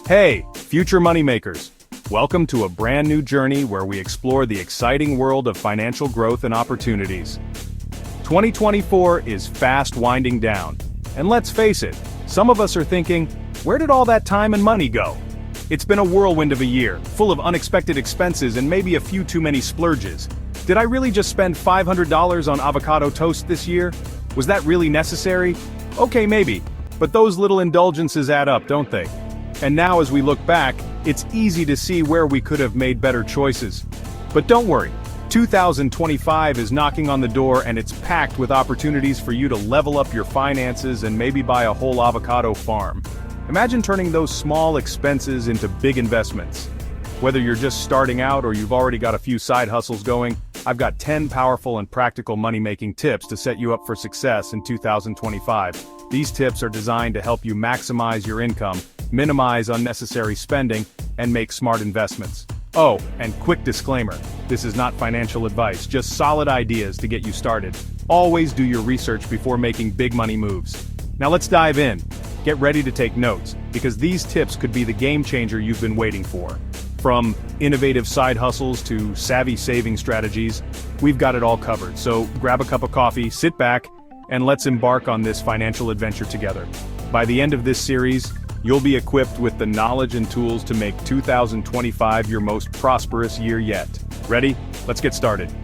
Hey, future moneymakers! Welcome to a brand new journey where we explore the exciting world of financial growth and opportunities. 2024 is fast winding down, and let's face it, some of us are thinking, where did all that time and money go? It's been a whirlwind of a year, full of unexpected expenses and maybe a few too many splurges. Did I really just spend $500 on avocado toast this year? Was that really necessary? Okay, maybe, but those little indulgences add up, don't they? And now as we look back, it's easy to see where we could have made better choices. But don't worry, 2025 is knocking on the door and it's packed with opportunities for you to level up your finances and maybe buy a whole avocado farm. Imagine turning those small expenses into big investments. Whether you're just starting out or you've already got a few side hustles going, I've got 10 powerful and practical money-making tips to set you up for success in 2025. These tips are designed to help you maximize your income, minimize unnecessary spending, and make smart investments. Oh, and quick disclaimer, this is not financial advice, just solid ideas to get you started. Always do your research before making big money moves. Now let's dive in. Get ready to take notes, because these tips could be the game changer you've been waiting for. From innovative side hustles to savvy saving strategies, we've got it all covered. So grab a cup of coffee, sit back, and let's embark on this financial adventure together. By the end of this series, you'll be equipped with the knowledge and tools to make 2025 your most prosperous year yet. Ready? Let's get started.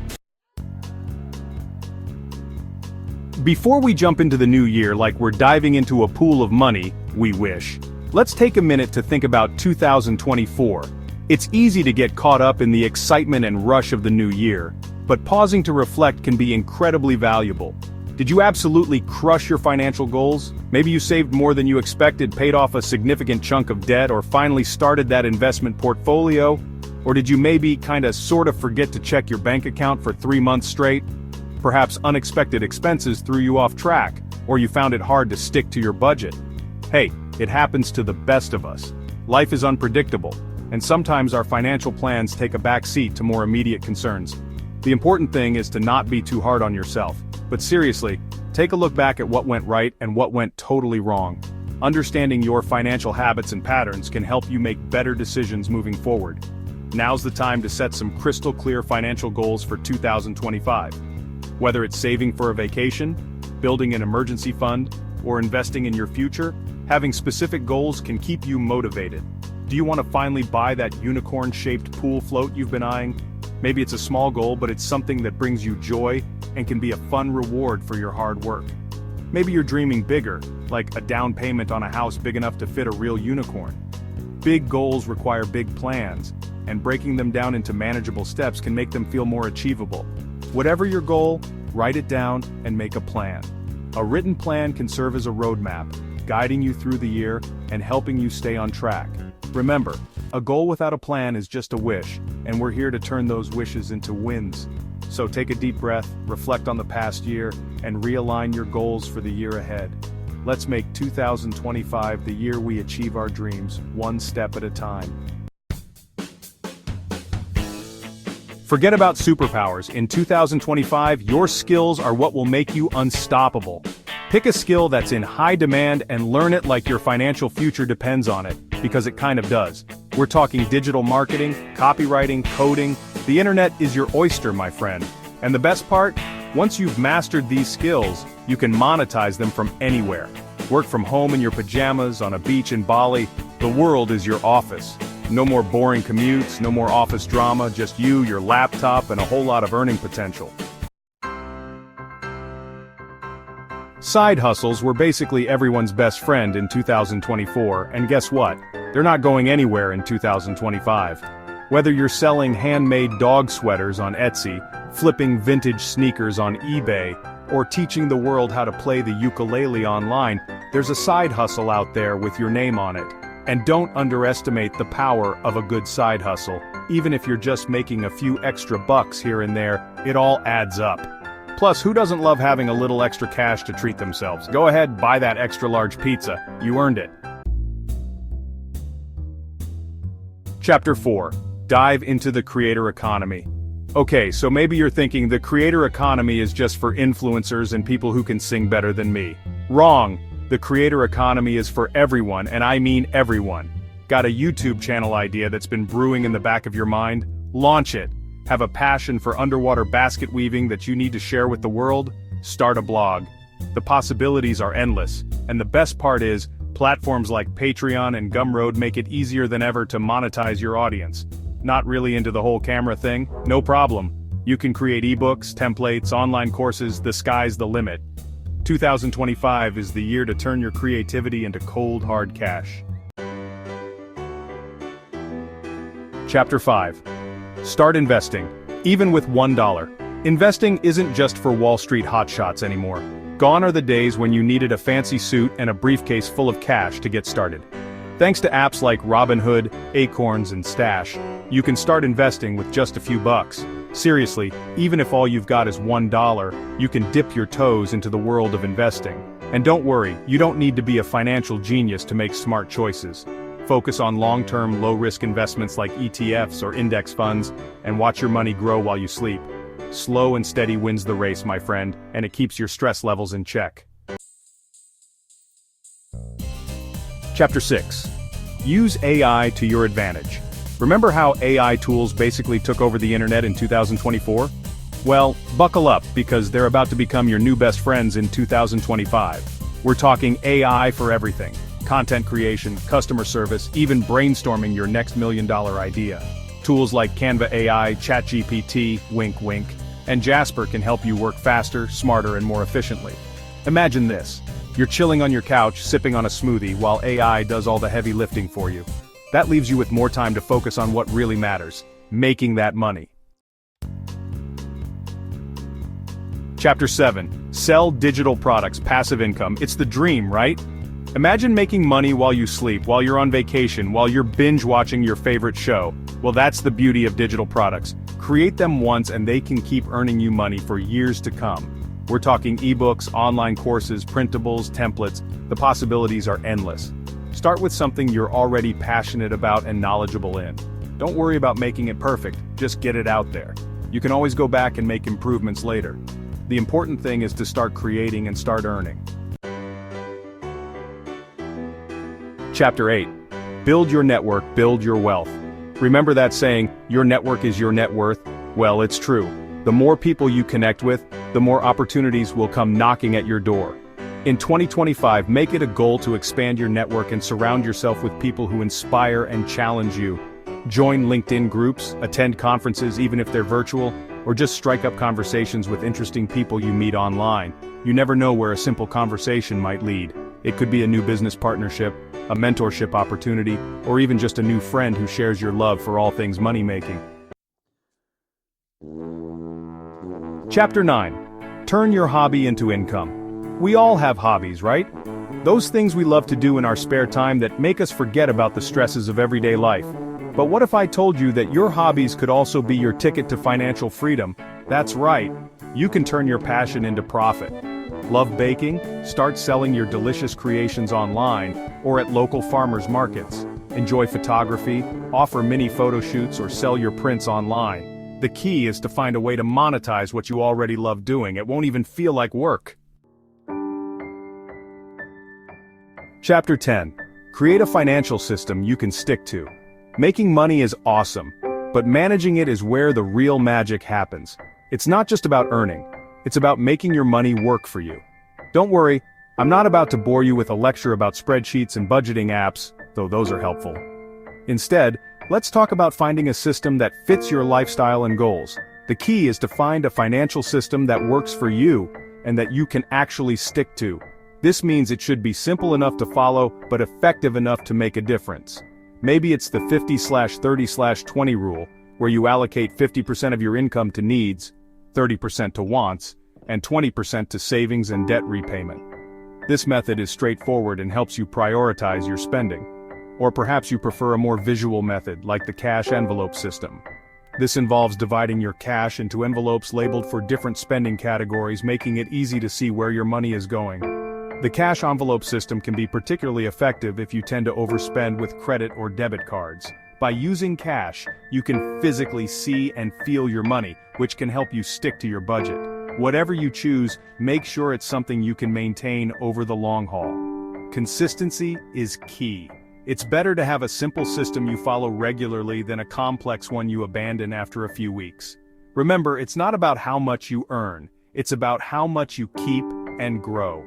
Before we jump into the new year like we're diving into a pool of money, we wish. Let's take a minute to think about 2024. It's easy to get caught up in the excitement and rush of the new year, but pausing to reflect can be incredibly valuable. Did you absolutely crush your financial goals? Maybe you saved more than you expected, paid off a significant chunk of debt, or finally started that investment portfolio? Or did you maybe sort of forget to check your bank account for 3 months straight? Perhaps unexpected expenses threw you off track, or you found it hard to stick to your budget. Hey, it happens to the best of us. Life is unpredictable, and sometimes our financial plans take a back seat to more immediate concerns. The important thing is to not be too hard on yourself. But seriously, take a look back at what went right and what went totally wrong. Understanding your financial habits and patterns can help you make better decisions moving forward. Now's the time to set some crystal clear financial goals for 2025. Whether it's saving for a vacation, building an emergency fund, or investing in your future, having specific goals can keep you motivated. Do you want to finally buy that unicorn-shaped pool float you've been eyeing? Maybe it's a small goal, but it's something that brings you joy and can be a fun reward for your hard work. Maybe you're dreaming bigger, like a down payment on a house big enough to fit a real unicorn. Big goals require big plans, and breaking them down into manageable steps can make them feel more achievable. Whatever your goal, write it down and make a plan. A written plan can serve as a roadmap, guiding you through the year and helping you stay on track. Remember, a goal without a plan is just a wish, and we're here to turn those wishes into wins. So take a deep breath, reflect on the past year, and realign your goals for the year ahead. Let's make 2025 the year we achieve our dreams, one step at a time. Forget about superpowers. In 2025, your skills are what will make you unstoppable. Pick a skill that's in high demand and learn it like your financial future depends on it, because it kind of does. We're talking digital marketing, copywriting, coding. The internet is your oyster, my friend. And the best part? Once you've mastered these skills, you can monetize them from anywhere. Work from home in your pajamas, on a beach in Bali. The world is your office. No more boring commutes, no more office drama, just you, your laptop, and a whole lot of earning potential. Side hustles were basically everyone's best friend in 2024, and guess what? They're not going anywhere in 2025. Whether you're selling handmade dog sweaters on Etsy, flipping vintage sneakers on eBay, or teaching the world how to play the ukulele online, there's a side hustle out there with your name on it. And don't underestimate the power of a good side hustle. Even if you're just making a few extra bucks here and there, it all adds up. Plus, who doesn't love having a little extra cash to treat themselves? Go ahead, buy that extra large pizza. You earned it. Chapter 4. Dive into the creator economy. Okay, so maybe you're thinking the creator economy is just for influencers and people who can sing better than me. Wrong. The creator economy is for everyone, and I mean everyone. Got a YouTube channel idea that's been brewing in the back of your mind? Launch it. Have a passion for underwater basket weaving that you need to share with the world? Start a blog. The possibilities are endless, and the best part is, platforms like Patreon and Gumroad make it easier than ever to monetize your audience. Not really into the whole camera thing? No problem. You can create ebooks, templates, online courses, the sky's the limit. 2025 is the year to turn your creativity into cold, hard cash. Chapter 5. Start investing, even with $1. Investing isn't just for Wall Street hotshots anymore. Gone are the days when you needed a fancy suit and a briefcase full of cash to get started. Thanks to apps like Robinhood, Acorns, and Stash, you can start investing with just a few bucks. Seriously, even if all you've got is $1, you can dip your toes into the world of investing. And don't worry, you don't need to be a financial genius to make smart choices. Focus on long-term, low-risk investments like ETFs or index funds, and watch your money grow while you sleep. Slow and steady wins the race, my friend, and it keeps your stress levels in check. Chapter 6. Use AI to your advantage. Remember how AI tools basically took over the internet in 2024? Well, buckle up, because they're about to become your new best friends in 2025. We're talking AI for everything. Content creation, customer service, even brainstorming your next million-dollar idea. Tools like Canva AI, ChatGPT, wink wink, and Jasper can help you work faster, smarter, and more efficiently. Imagine this. You're chilling on your couch, sipping on a smoothie, while AI does all the heavy lifting for you. That leaves you with more time to focus on what really matters, making that money. Chapter 7. Sell digital products, passive income. It's the dream, right? Imagine making money while you sleep, while you're on vacation, while you're binge-watching your favorite show. Well, that's the beauty of digital products. Create them once and they can keep earning you money for years to come. We're talking ebooks, online courses, printables, templates. The possibilities are endless. Start with something you're already passionate about and knowledgeable in. Don't worry about making it perfect, just get it out there. You can always go back and make improvements later. The important thing is to start creating and start earning. Chapter 8. Build your network, build your wealth. Remember that saying, your network is your net worth? Well, it's true. The more people you connect with, the more opportunities will come knocking at your door. In 2025, make it a goal to expand your network and surround yourself with people who inspire and challenge you. Join LinkedIn groups, attend conferences even if they're virtual, or just strike up conversations with interesting people you meet online. You never know where a simple conversation might lead. It could be a new business partnership, a mentorship opportunity, or even just a new friend who shares your love for all things money-making. Chapter 9. Turn your hobby into income. We all have hobbies, right? Those things we love to do in our spare time that make us forget about the stresses of everyday life. But what if I told you that your hobbies could also be your ticket to financial freedom? That's right. You can turn your passion into profit. Love baking? Start selling your delicious creations online or at local farmers markets. Enjoy photography? Offer mini photo shoots or sell your prints online. The key is to find a way to monetize what you already love doing. It won't even feel like work. Chapter 10. Create a financial system you can stick to. Making money is awesome, but managing it is where the real magic happens. It's not just about earning. It's about making your money work for you. Don't worry, I'm not about to bore you with a lecture about spreadsheets and budgeting apps, though those are helpful. Instead, let's talk about finding a system that fits your lifestyle and goals. The key is to find a financial system that works for you and that you can actually stick to. This means it should be simple enough to follow, but effective enough to make a difference. Maybe it's the 50/30/20 rule, where you allocate 50% of your income to needs, 30% to wants, and 20% to savings and debt repayment. This method is straightforward and helps you prioritize your spending. Or perhaps you prefer a more visual method, like the cash envelope system. This involves dividing your cash into envelopes labeled for different spending categories, making it easy to see where your money is going. The cash envelope system can be particularly effective if you tend to overspend with credit or debit cards. By using cash, you can physically see and feel your money, which can help you stick to your budget. Whatever you choose, make sure it's something you can maintain over the long haul. Consistency is key. It's better to have a simple system you follow regularly than a complex one you abandon after a few weeks. Remember, it's not about how much you earn, it's about how much you keep and grow.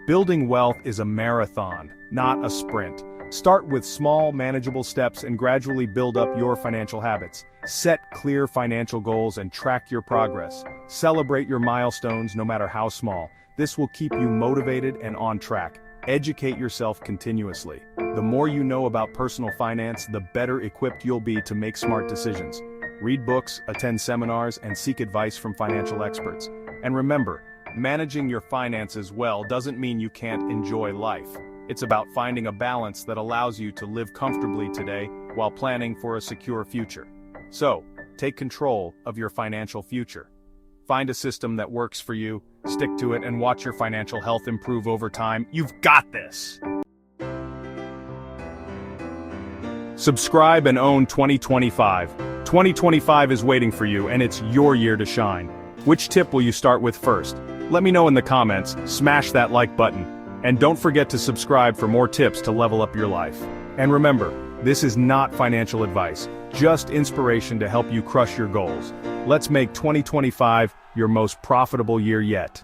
Building wealth is a marathon, not a sprint. Start with small, manageable steps and gradually build up your financial habits. Set clear financial goals and track your progress. Celebrate your milestones, no matter how small. This will keep you motivated and on track. Educate yourself continuously. The more you know about personal finance, the better equipped you'll be to make smart decisions. Read books, attend seminars, and seek advice from financial experts. And remember, managing your finances well doesn't mean you can't enjoy life. It's about finding a balance that allows you to live comfortably today while planning for a secure future. So, take control of your financial future. Find a system that works for you, stick to it, and watch your financial health improve over time. You've got this! Subscribe and own 2025. 2025 is waiting for you, and it's your year to shine. Which tip will you start with first? Let me know in the comments, smash that like button. And don't forget to subscribe for more tips to level up your life. And remember, this is not financial advice, just inspiration to help you crush your goals. Let's make 2025 your most profitable year yet.